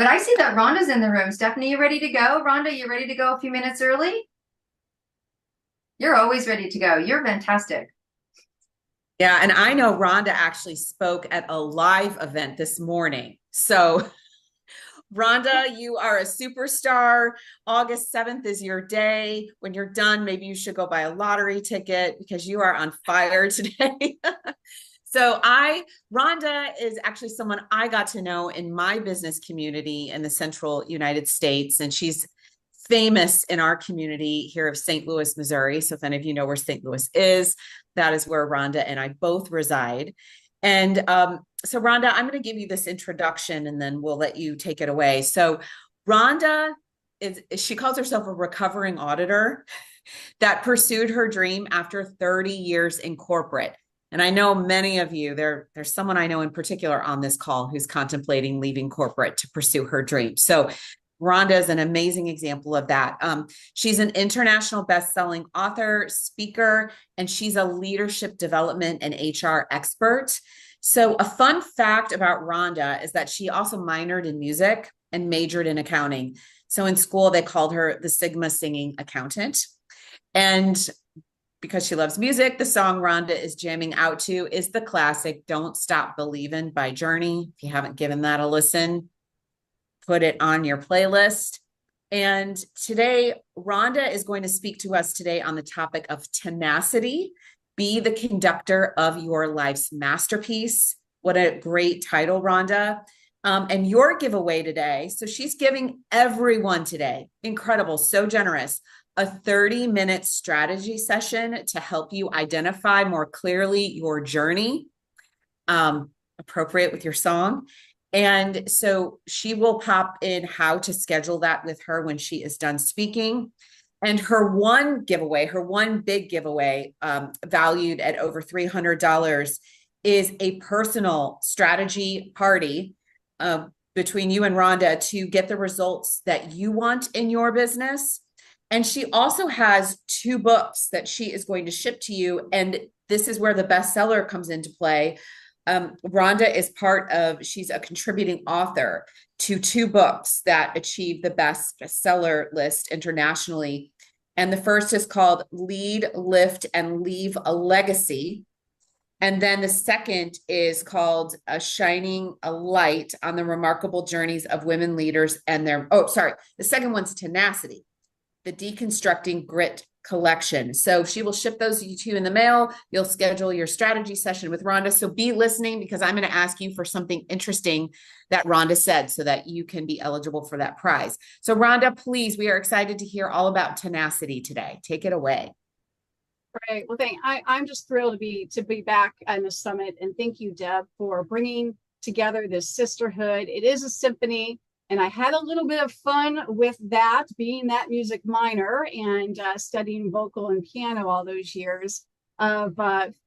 I see that Rhonda's in the room. Stephanie, you ready to go? Rhonda, you ready to go a few minutes early? You're always ready to go. You're fantastic. Yeah, and I know Rhonda actually spoke at a live event this morning. So, Rhonda, you are a superstar. August 7th is your day. When you're done, maybe you should go buy a lottery ticket because you are on fire today. Rhonda is actually someone I got to know in my business community in the central United States, and she's famous in our community here of St. Louis, Missouri. So if any of you know where St. Louis is, that is where Rhonda and I both reside. And so Rhonda, I'm going to give you this introduction and then we'll let you take it away. So Rhonda she calls herself a recovering auditor that pursued her dream after 30 years in corporate. And I know many of you, there's someone I know in particular on this call who's contemplating leaving corporate to pursue her dream. So Rhonda is an amazing example of that. She's an international best-selling author, speaker, and she's a leadership development and HR expert. So a fun fact about Rhonda is that she also minored in music and majored in accounting. So in school, they called her the Sigma singing accountant. And because she loves music, the song Rhonda is jamming out to is the classic Don't Stop Believin' by Journey. If you haven't given that a listen, put it on your playlist. And today, Rhonda is going to speak to us today on the topic of tenacity. Be the conductor of your life's masterpiece. What a great title, Rhonda. And your giveaway today. So she's giving everyone today, incredible, so generous, a 30-minute strategy session to help you identify more clearly your journey, appropriate with your song. And so she will pop in how to schedule that with her when she is done speaking. And her one big giveaway, valued at over $300, is a personal strategy party between you and Rhonda to get the results that you want in your business. And she also has 2 books that she is going to ship to you. And this is where the bestseller comes into play. Rhonda is she's a contributing author to 2 books that achieved the bestseller list internationally. And the first is called Lead, Lift, and Leave a Legacy. And then the second is called Shining a Light on the Remarkable Journeys of Women Leaders and the second one's Tenacity, the Deconstructing Grit collection. So she will ship those to you in the mail. You'll schedule your strategy session with Rhonda. So be listening because I'm going to ask you for something interesting that Rhonda said so that you can be eligible for that prize. So Rhonda, please, we are excited to hear all about tenacity today. Take it away. Right. Well, I'm just thrilled to be back on the summit, and thank you, Deb, for bringing together this sisterhood. It is a symphony, and I had a little bit of fun with that, being that music minor and studying vocal and piano all those years of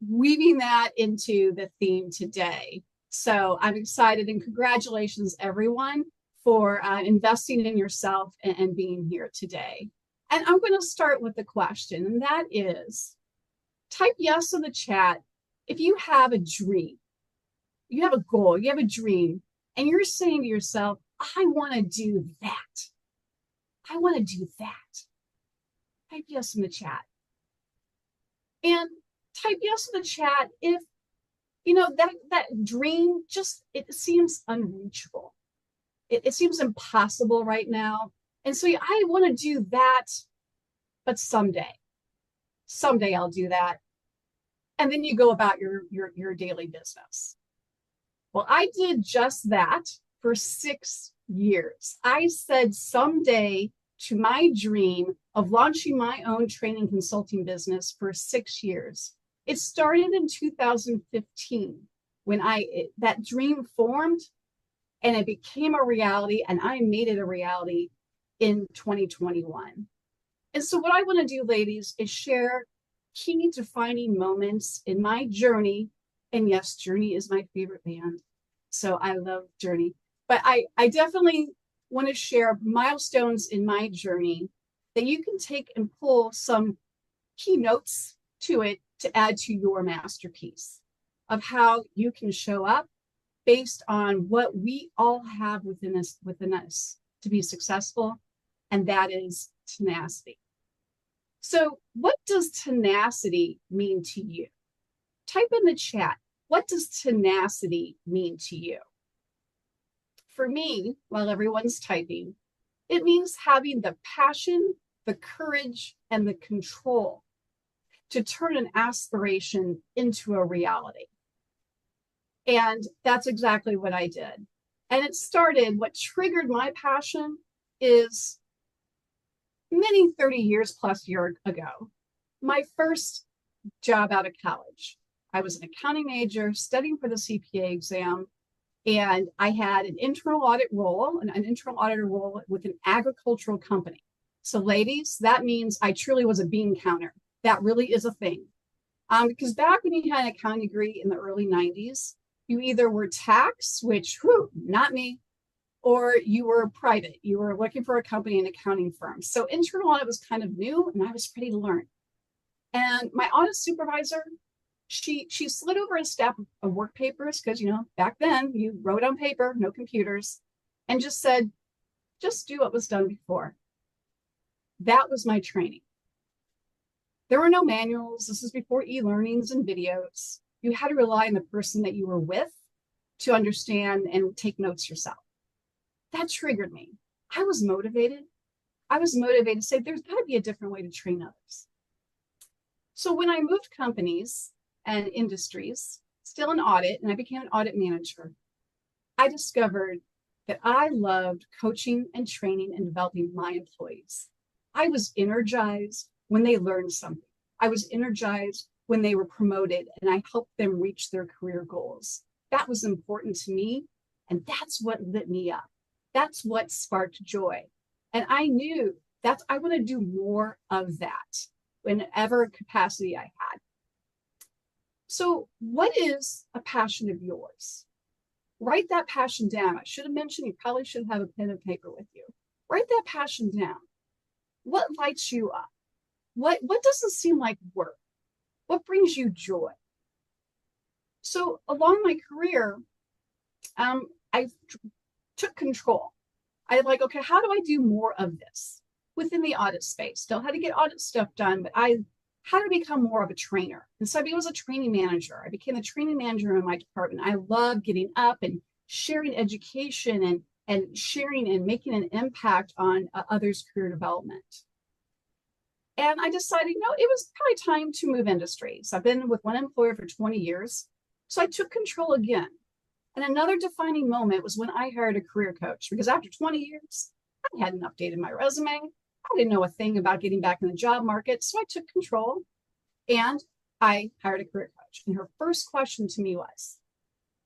weaving that into the theme today. So I'm excited, and congratulations, everyone, for investing in yourself and being here today. And I'm going to start with the question, and that is, type yes in the chat if you have a dream, you have a goal, you have a dream, and you're saying to yourself, I want to do that. I want to do that. Type yes in the chat. And type yes in the chat if, that dream it seems unreachable. It seems impossible right now. And so I want to do that, but someday I'll do that. And then you go about your daily business. Well, I did just that for 6 years. I said someday to my dream of launching my own training consulting business for 6 years. It started in 2015 when that dream formed and it became a reality, and I made it a reality in 2021. And so what I want to do, ladies, is share key defining moments in my journey. And yes, Journey is my favorite band. So I love Journey. But I definitely want to share milestones in my journey that you can take and pull some keynotes to it to add to your masterpiece of how you can show up based on what we all have within us to be successful, and that is tenacity. So what does tenacity mean to you? Type in the chat, what does tenacity mean to you? For me, while everyone's typing, it means having the passion, the courage, and the control to turn an aspiration into a reality. And that's exactly what I did. And it started, what triggered my passion is many 30 years plus year ago, my first job out of college. I was an accounting major studying for the CPA exam, and I had an internal audit role, an internal auditor role with an agricultural company. So ladies, that means I truly was a bean counter. That really is a thing. Because back when you had an accounting degree in the early 90s, you either were tax, which, not me, or you were private. You were working for a company, an accounting firm. So internal audit was kind of new, and I was ready to learn. And my audit supervisor, she slid over a stack of work papers, because, back then you wrote on paper, no computers, and just said, just do what was done before. That was my training. There were no manuals. This is before e-learnings and videos. You had to rely on the person that you were with to understand and take notes yourself. That triggered me. I was motivated. To say there's got to be a different way to train others. So when I moved companies and industries, still in audit, and I became an audit manager, I discovered that I loved coaching and training and developing my employees. I was energized when they learned something. I was energized when they were promoted, and I helped them reach their career goals. That was important to me, and that's what lit me up. That's what sparked joy. And I knew that I want to do more of that whenever capacity I had. So what is a passion of yours? Write that passion down. I should have mentioned you probably should have a pen and paper with you. Write that passion down. What lights you up? What doesn't seem like work? What brings you joy? So along my career, I took control. I like, okay, how do I do more of this within the audit space? Still had to get audit stuff done, but I had to become more of a trainer. And so I was a training manager. I became a training manager in my department. I love getting up and sharing education and sharing and making an impact on others' career development. And I decided, it was probably time to move industries. I've been with one employer for 20 years. So I took control again. And another defining moment was when I hired a career coach, because after 20 years, I hadn't updated my resume. I didn't know a thing about getting back in the job market. So I took control and I hired a career coach. And her first question to me was,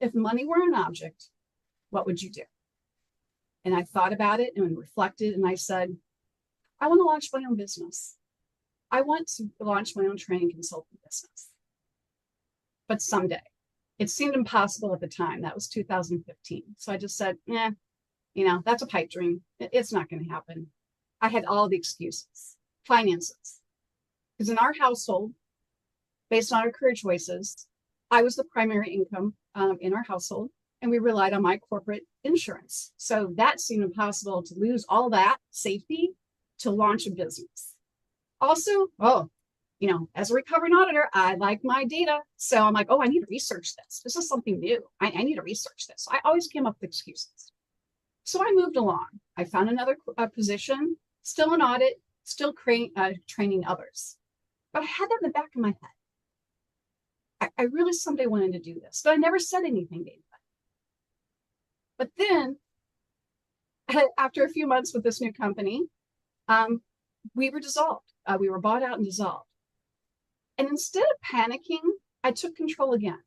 if money were an object, what would you do? And I thought about it and reflected, and I said, I want to launch my own business. I want to launch my own training consulting business. But someday. It seemed impossible at the time. That was 2015. So I just said, that's a pipe dream. It's not going to happen. I had all the excuses. Finances. Because in our household, based on our career choices, I was the primary income in our household, and we relied on my corporate insurance. So that seemed impossible to lose all that safety to launch a business. Also, as a recovering auditor, I like my data. So I'm like, I need to research this. This is something new. I need to research this. I always came up with excuses. So I moved along. I found another position, still in audit, still training others. But I had that in the back of my head. I really someday wanted to do this, but I never said anything to anybody. But then, after a few months with this new company, we were dissolved. We were bought out and dissolved. And instead of panicking, I took control again.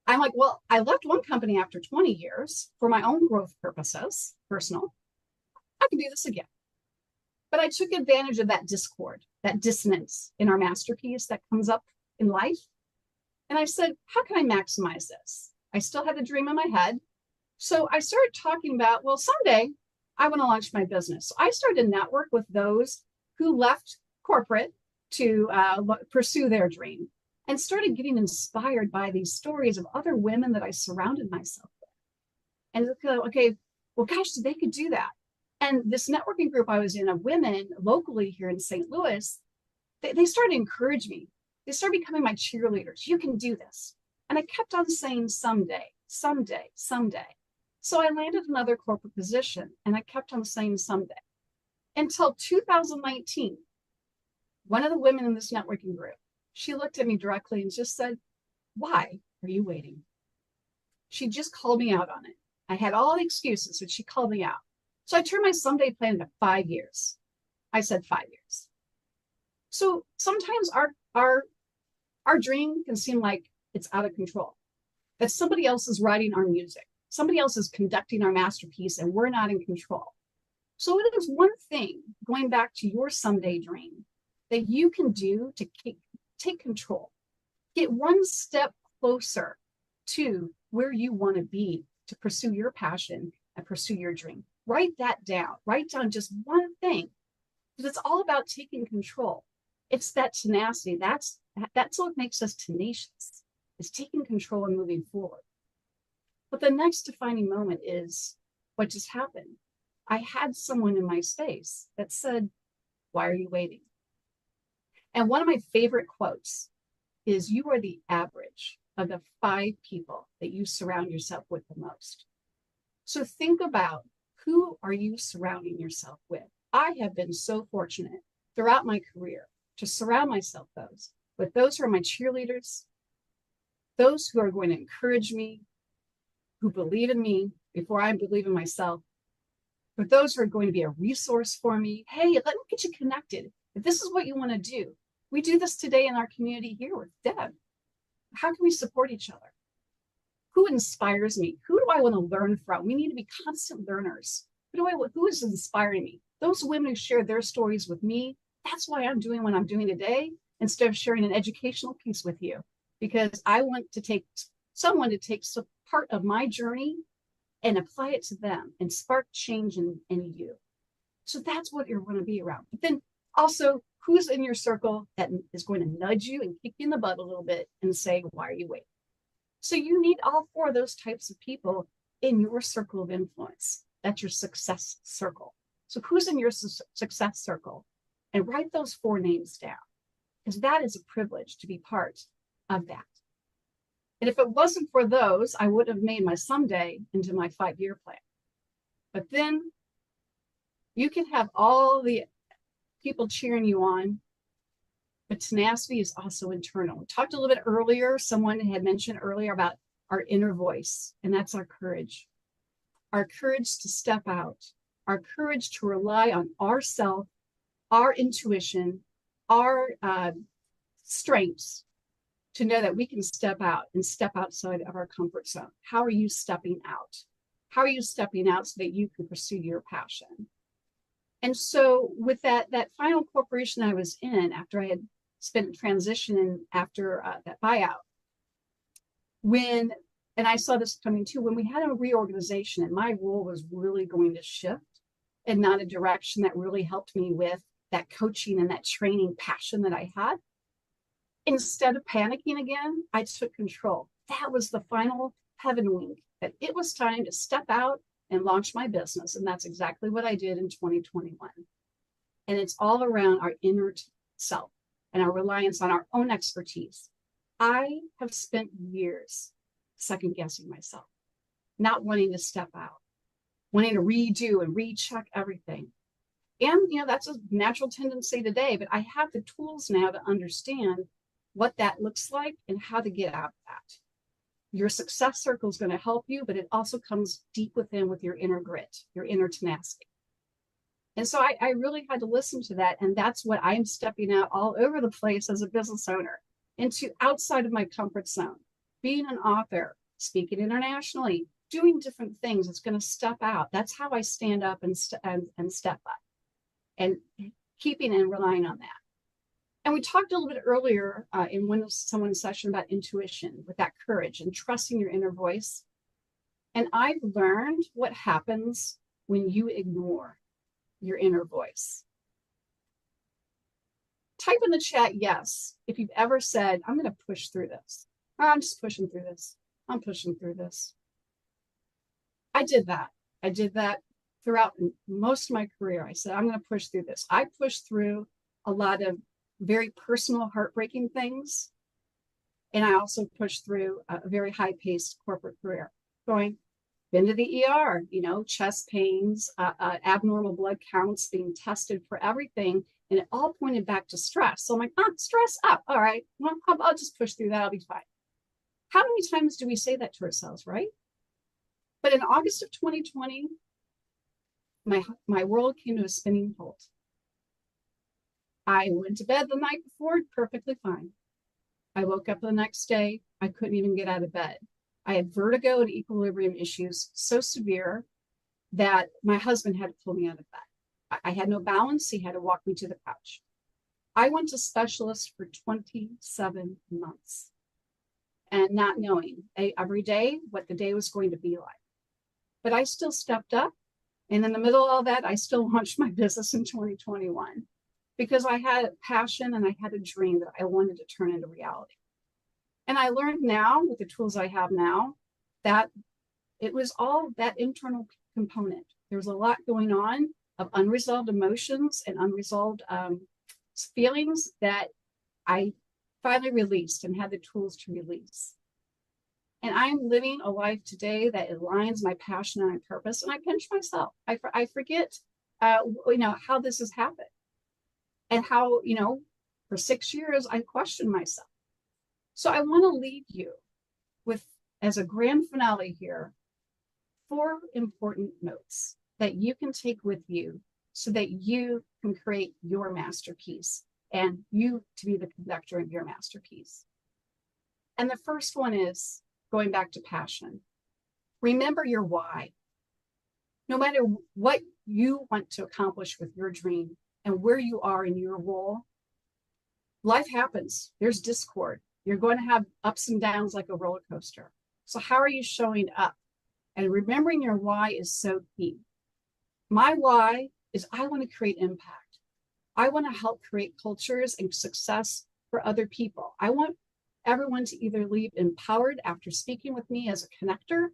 I'm like, I left one company after 20 years for my own growth purposes, personal. I can do this again. But I took advantage of that discord, that dissonance in our masterpiece that comes up in life. And I said, how can I maximize this? I still had a dream in my head. So I started talking about, someday I want to launch my business. So I started to network with those who left corporate to pursue their dream. and started getting inspired by these stories of other women that I surrounded myself with. And okay, well, gosh, they could do that. And this networking group I was in of women locally here in St. Louis, they started to encourage me. They started becoming my cheerleaders. You can do this. And I kept on saying someday, someday, someday. So I landed another corporate position and I kept on saying someday until 2019. One of the women in this networking group, she looked at me directly and just said, "Why are you waiting?" She just called me out on it. I had all the excuses, but she called me out. So I turned my someday plan to 5 years. I said 5 years. So sometimes our dream can seem like it's out of control, that somebody else is writing our music, somebody else is conducting our masterpiece, and we're not in control. So it is one thing, going back to your someday dream, that you can do to take control, get one step closer to where you want to be to pursue your passion and pursue your dream. Write that down. Write down just one thing, because it's all about taking control. It's that tenacity. That's what makes us tenacious, is taking control and moving forward. But the next defining moment is what just happened. I had someone in my space that said, "Why are you waiting?" And one of my favorite quotes is, "You are the average of the 5 people that you surround yourself with the most." So think about, who are you surrounding yourself with? I have been so fortunate throughout my career to surround myself with those who are my cheerleaders, those who are going to encourage me, who believe in me before I believe in myself, for those who are going to be a resource for me. Hey, let me get you connected. If this is what you want to do, we do this today in our community here with Deb. How can we support each other? Who inspires me? Who do I want to learn from? We need to be constant learners. Who is inspiring me? Those women who share their stories with me. That's why I'm doing what I'm doing today, instead of sharing an educational piece with you, because I want to take someone to take some part of my journey and apply it to them and spark change in you. So that's what you're going to be around. But then also, who's in your circle that is going to nudge you and kick you in the butt a little bit and say, "Why are you waiting?" So you need all 4 of those types of people in your circle of influence. That's your success circle. So who's in your success circle? And write those 4 names down, because that is a privilege to be part of that. And if it wasn't for those, I would have made my someday into my 5-year plan. But then you can have all the people cheering you on, but tenacity is also internal. We talked a little bit earlier, someone had mentioned earlier about our inner voice, and that's our courage. Our courage to step out, our courage to rely on ourself, our intuition, our strengths, to know that we can step out and step outside of our comfort zone. How are you stepping out? How are you stepping out so that you can pursue your passion? And so with that final corporation I was in, after I had spent transition after that buyout, and I saw this coming too, when we had a reorganization and my role was really going to shift and not a direction that really helped me with that coaching and that training passion that I had, instead of panicking again, I took control. That was the final heaven wink, that it was time to step out and launch my business. And that's exactly what I did in 2021. And it's all around our inner self and our reliance on our own expertise. I have spent years second guessing myself, not wanting to step out, wanting to redo and recheck everything. And, that's a natural tendency today, but I have the tools now to understand what that looks like and how to get out of that. Your success circle is going to help you, but it also comes deep within with your inner grit, your inner tenacity. And so I really had to listen to that. And that's what I'm stepping out all over the place as a business owner, into outside of my comfort zone, being an author, speaking internationally, doing different things. It's going to step out. That's how I stand up and step up, and keeping and relying on that. And we talked a little bit earlier in someone's session about intuition, with that courage and trusting your inner voice. And I've learned what happens when you ignore your inner voice. Type in the chat yes if you've ever said, I'm going to push through this. Or, I'm just pushing through this. I'm pushing through this. I did that. I did that throughout most of my career. I said, I'm going to push through this. I pushed through a lot of very personal, heartbreaking things. And I also pushed through a very high-paced corporate career, been to the ER, chest pains, abnormal blood counts, being tested for everything. And it all pointed back to stress. So I'm like, stress up. All right, well, I'll just push through that. I'll be fine. How many times do we say that to ourselves, right? But in August of 2020, my world came to a spinning halt. I went to bed the night before, perfectly fine. I woke up the next day, I couldn't even get out of bed. I had vertigo and equilibrium issues so severe that my husband had to pull me out of bed. I had no balance. He had to walk me to the couch. I went to specialists for 27 months and not knowing every day what the day was going to be like. But I still stepped up. And in the middle of all that, I still launched my business in 2021 because I had a passion and I had a dream that I wanted to turn into reality. And I learned now with the tools I have now that it was all that internal component. There was a lot going on of unresolved emotions and unresolved feelings that I finally released and had the tools to release. And I'm living a life today that aligns my passion and my purpose. And I pinch myself. I forget, how this has happened and how, for 6 years, I questioned myself. So I want to leave you with, as a grand finale here, 4 important notes that you can take with you so that you can create your masterpiece and you to be the conductor of your masterpiece. And the first one is going back to passion. Remember your why. No matter what you want to accomplish with your dream and where you are in your role, life happens. There's discord. You're going to have ups and downs like a roller coaster. So how are you showing up? And remembering your why is so key. My why is I want to create impact. I want to help create cultures and success for other people. I want everyone to either leave empowered after speaking with me as a connector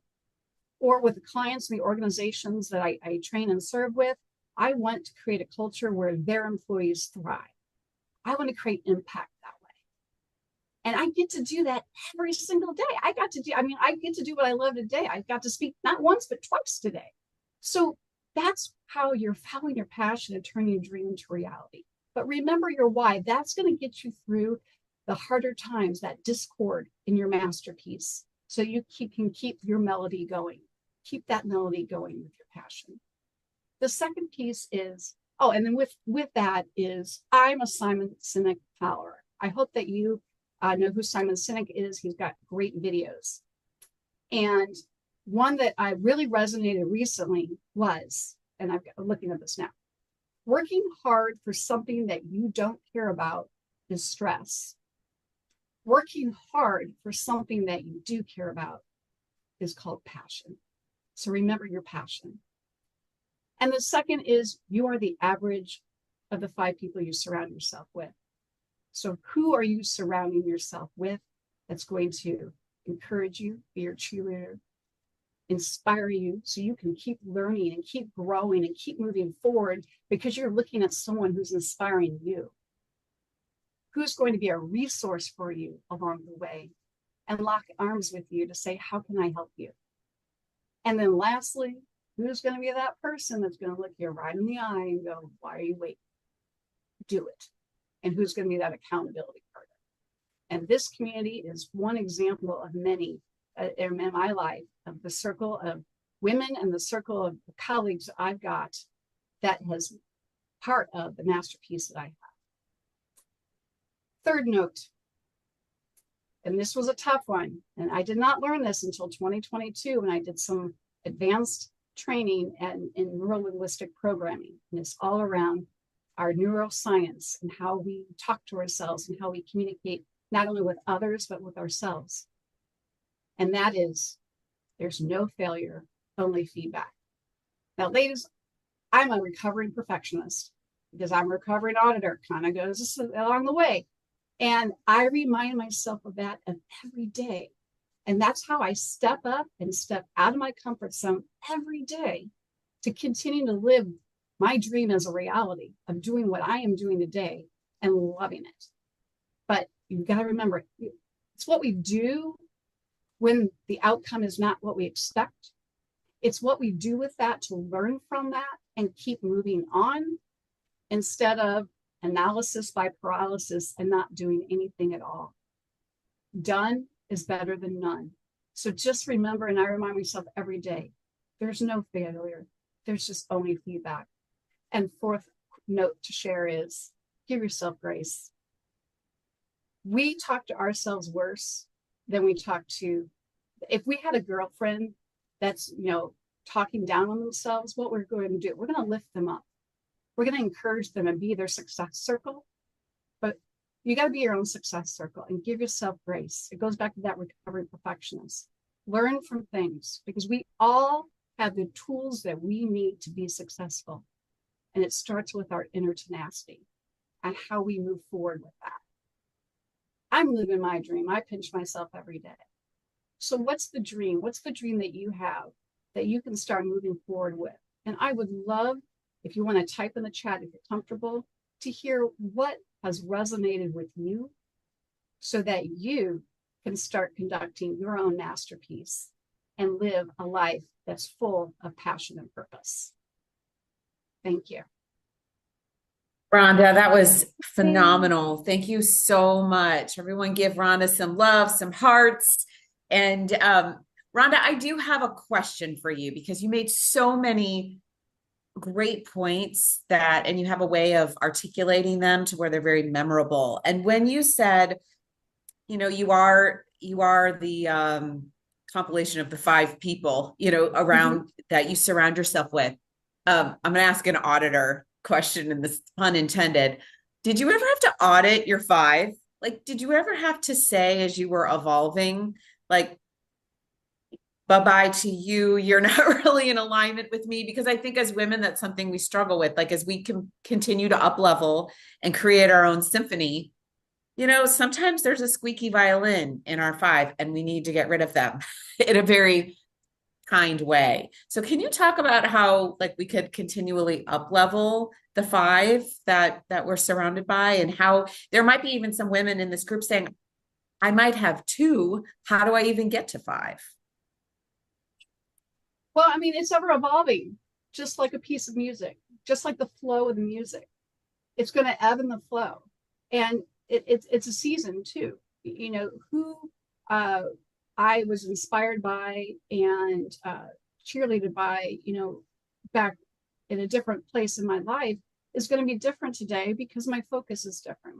or with the clients and the organizations that I train and serve with. I want to create a culture where their employees thrive. I want to create impact that way. And I get to do that every single day. I get to do what I love today. I got to speak not once, but twice today. So that's how you're following your passion and turning your dream into reality. But remember your why. That's going to get you through the harder times, that discord in your masterpiece. So you can keep your melody going. Keep that melody going with your passion. The second piece is, and then with that is, I'm a Simon Sinek follower. I hope that you know who Simon Sinek is. He's got great videos. And one that I really resonated recently was, and I'm looking at this now, working hard for something that you don't care about is stress. Working hard for something that you do care about is called passion. So remember your passion. And the second is, you are the average of the 5 people you surround yourself with. So who are you surrounding yourself with that's going to encourage you, be your cheerleader, inspire you so you can keep learning and keep growing and keep moving forward because you're looking at someone who's inspiring you? Who's going to be a resource for you along the way and lock arms with you to say, how can I help you? And then lastly, who's going to be that person that's going to look you right in the eye and go, why are you waiting? Do it. And who's going to be that accountability partner? And this community is one example of many in my life, of the circle of women and the circle of colleagues I've got that has part of the masterpiece that I have. Third note, and this was a tough one, and I did not learn this until 2022 when I did some advanced training in neuro-linguistic programming. And it's all around our neuroscience and how we talk to ourselves and how we communicate not only with others, but with ourselves. And that is, there's no failure, only feedback. Now, ladies, I'm a recovering perfectionist. because I'm a recovering auditor, kind of goes along the way. And I remind myself of that every day. And that's how I step up and step out of my comfort zone every day to continue to live my dream as a reality of doing what I am doing today and loving it. But you've got to remember, it's what we do when the outcome is not what we expect. It's what we do with that to learn from that and keep moving on instead of analysis by paralysis and not doing anything at all. Done is better than none. So just remember, and I remind myself every day, there's no failure. There's just only feedback. And fourth note to share is give yourself grace. We talk to ourselves worse than we talk to, if we had a girlfriend that's, talking down on themselves, what we're going to do, we're going to lift them up. We're going to encourage them and be their success circle. But you got to be your own success circle and give yourself grace. It goes back to that recovering perfectionist. Learn from things because we all have the tools that we need to be successful. And it starts with our inner tenacity and how we move forward with that. I'm living my dream. I pinch myself every day. So what's the dream? What's the dream that you have that you can start moving forward with? And I would love, if you want to type in the chat, if you're comfortable, to hear what has resonated with you so that you can start conducting your own masterpiece and live a life that's full of passion and purpose. Thank you. Rhonda, that was phenomenal. Thank you so much. Everyone give Rhonda some love, some hearts. And Rhonda, I do have a question for you because you made so many great points and you have a way of articulating them to where they're very memorable. And when you said, you are the compilation of the 5 people, around that you surround yourself with. I'm going to ask an auditor question, and this pun intended. Did you ever have to audit your 5? Like, did you ever have to say as you were evolving, like, bye-bye to you, you're not really in alignment with me? Because I think as women, that's something we struggle with. Like, as we can continue to up level and create our own symphony, sometimes there's a squeaky violin in our 5 and we need to get rid of them in a very kind way. So can you talk about how we could continually up level the 5 that we're surrounded by, and how there might be even some women in this group saying, I might have 2. How do I even get to 5? Well, it's ever evolving, just like a piece of music, just like the flow of the music. It's going to ebb and flow. And it's a season too. Who I was inspired by and cheerleaded by, back in a different place in my life is going to be different today because my focus is different.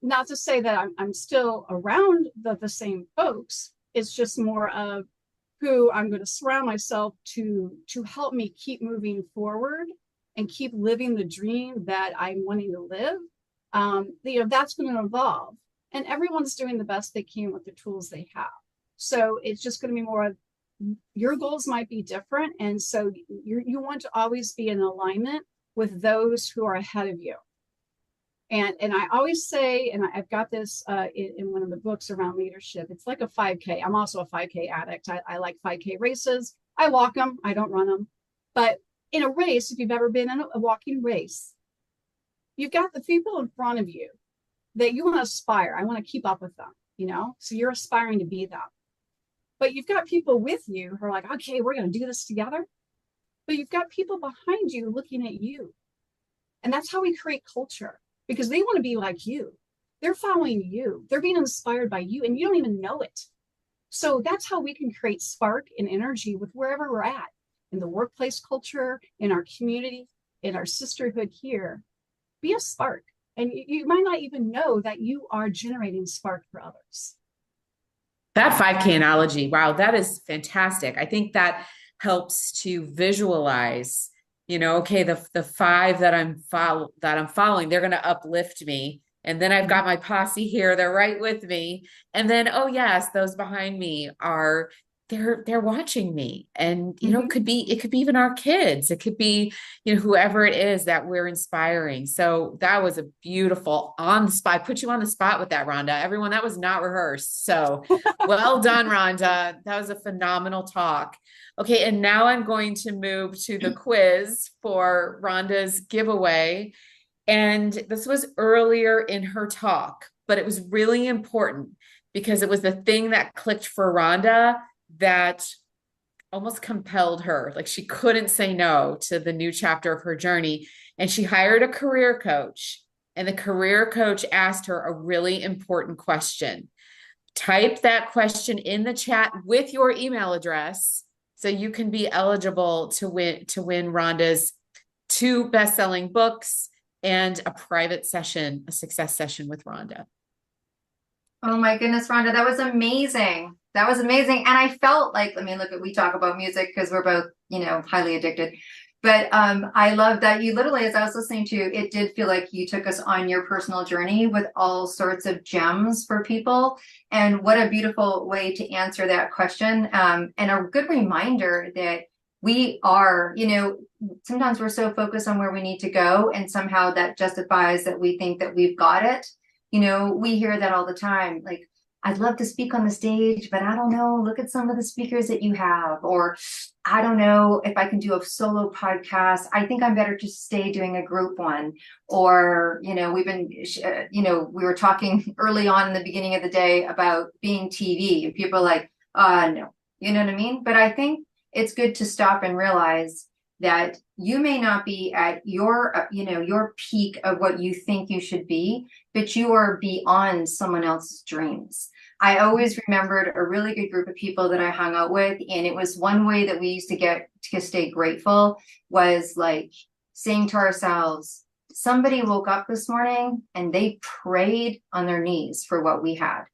Not to say that I'm still around the same folks. It's just more of who I'm going to surround myself to help me keep moving forward and keep living the dream that I'm wanting to live. That's going to evolve, and everyone's doing the best they can with the tools they have. So it's just going to be more of your goals might be different. And so you want to always be in alignment with those who are ahead of you. And I always say, and I've got this in one of the books around leadership, it's like a 5K. I'm also a 5K addict. I like 5K races. I walk them. I don't run them. But in a race, if you've ever been in a walking race, you've got the people in front of you that you want to aspire. I want to keep up with them, so you're aspiring to be them. But you've got people with you who are like, okay, we're going to do this together. But you've got people behind you looking at you. And that's how we create culture, because they want to be like you. They're following you. They're being inspired by you, and you don't even know it. So that's how we can create spark and energy with wherever we're at, in the workplace culture, in our community, in our sisterhood here. Be a spark. And you might not even know that you are generating spark for others. That 5K analogy, wow, that is fantastic. I think that helps to visualize, okay, the 5 that I'm following, they're going to uplift me. And then I've got my posse here, they're right with me. And then, oh yes, those behind me are they're watching me. And, you know, Mhm. it could be even our kids. It could be, you know, whoever it is that we're inspiring. So that was a beautiful on the spot. I put you on the spot with that, Rhonda. Everyone, that was not rehearsed. So well done, Rhonda. That was a phenomenal talk. Okay, and now I'm going to move to the quiz for Rhonda's giveaway. And this was earlier in her talk, but it was really important because it was the thing that clicked for Rhonda that almost compelled her. Like she couldn't say no to the new chapter of her journey. And she hired a career coach. And the career coach asked her a really important question. Type that question in the chat with your email address so you can be eligible to win Rhonda's 2 best-selling books and a private session, a success session with Rhonda. Oh my goodness, Rhonda, that was amazing. That was amazing. And I felt like, I mean, look, we talk about music because we're both, you know, highly addicted. But I love that you literally, as I was listening to you, it did feel like you took us on your personal journey with all sorts of gems for people. And what a beautiful way to answer that question. And a good reminder that we are, you know, sometimes we're so focused on where we need to go, and somehow that justifies that we think that we've got it. You know, we hear that all the time. Like, I'd love to speak on the stage, but I don't know. Look at some of the speakers that you have. Or I don't know if I can do a solo podcast. I think I'm better to stay doing a group one. Or, you know, you know, we were talking early on in the beginning of the day about being TV. And people are like, no. You know what I mean? But I think it's good to stop and realize that you may not be at your, you know, your peak of what you think you should be, but you are beyond someone else's dreams. I always remembered a really good group of people that I hung out with, and it was one way that we used to get to stay grateful was like saying to ourselves, somebody woke up this morning and they prayed on their knees for what we had.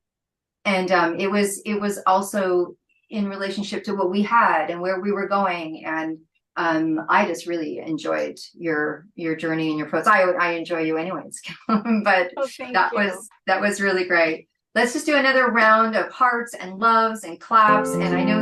And it was also in relationship to what we had and where we were going. And I just really enjoyed your journey and your posts. I enjoy you anyways, but Oh, thank you. that was really great. Let's just do another round of hearts and loves and claps. And I know